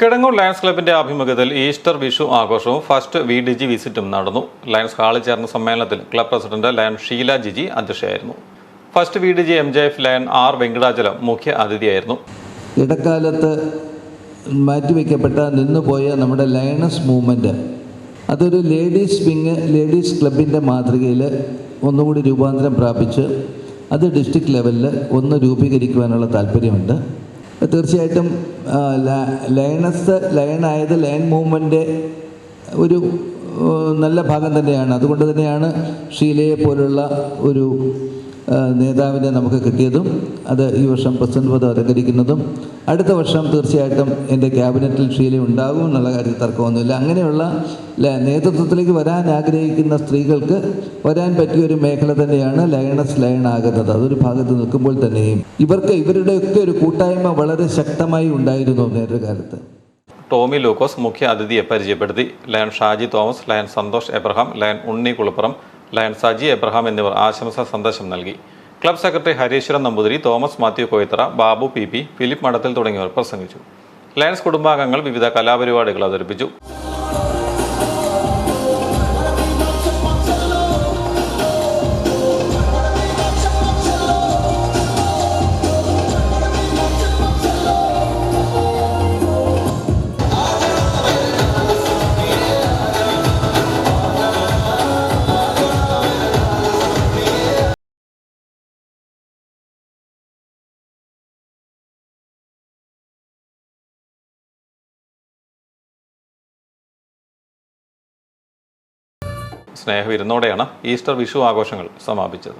Kidangoor lions ക്ലബിന്റെ ആഭിമുഖ്യത്തിൽ Easter Vishu ആഘോഷവും ഫസ്റ്റ് VDG വിസിറ്റും നടന്നു. ലയൺസ് ഹാളിൽ ചേർന്ന സമ്മേളനത്തിൽ club president Lion Sheela Jiji അധ്യക്ഷയായിരുന്നു. First VDG MJF Lion R Venkatachalam മുഖ്യ അതിഥിയായിരുന്നു. ഇടക്കാലത്ത് മാറ്റിവെക്കപ്പെട്ട നിന്നുപോയ നമ്മുടെ ലയണസ് മൂവ്മെൻറ്റ് അതൊരു ലേഡീസ് ക്ലബിൻ്റെ മാതൃകയിൽ ഒന്നുകൂടി രൂപാന്തരം പ്രാപിച്ച് അത് ഡിസ്ട്രിക്ട് ലെവലിൽ ഒന്ന് രൂപീകരിക്കുവാനുള്ള താല്പര്യമുണ്ട്. തീർച്ചയായിട്ടും ലയണായത് ലയൺ മൂവ്മെൻ്റ് ഒരു നല്ല ഭാഗം തന്നെയാണ്. അതുകൊണ്ട് തന്നെയാണ് ഷീലയെ പോലുള്ള ഒരു നേതാവിനെ നമുക്ക് കിട്ടിയതും അത് ഈ വർഷം പ്രസിഡന്റ് പദം അലങ്കരിക്കുന്നതും അടുത്ത വർഷം തീർച്ചയായിട്ടും എൻ്റെ ക്യാബിനറ്റിൽ ഷീല ഉണ്ടാകും എന്നുള്ള കാര്യത്തിൽ തർക്കമൊന്നുമില്ല. അങ്ങനെയുള്ള നേതൃത്വത്തിലേക്ക് വരാൻ ആഗ്രഹിക്കുന്ന സ്ത്രീകൾക്ക് വരാൻ പറ്റിയൊരു മേഖല തന്നെയാണ് ലയൺ ആകുന്നത്. അതൊരു ഭാഗത്ത് നിൽക്കുമ്പോൾ തന്നെയും ഇവരുടെയൊക്കെ ഒരു കൂട്ടായ്മ വളരെ ശക്തമായി ഉണ്ടായിരുന്നു നേരത്തെ കാലത്ത്. ടോമി ലൂക്കോസ് മുഖ്യ അതിഥിയെ പരിചയപ്പെടുത്തി. Lion Shaji Thomas, Lion Santhosh Abraham, Lion Unni Kulappuram, Lion Saji Abraham എന്നിവർ ആശംസാ സന്ദേശം നൽകി. Club secretary Harishwaran Namboothiri, Thomas Mathew Koyithara, Babu PP, Philip Madathil തുടങ്ങിയവർ പ്രസംഗിച്ചു. ലയൺസ് കുടുംബാംഗങ്ങൾ വിവിധ കലാപരിപാടികൾ അവതരിപ്പിച്ചു. സ്നേഹവിരുന്നോടെയാണ് ഈസ്റ്റർ വിഷു ആഘോഷങ്ങൾ സമാപിച്ചത്.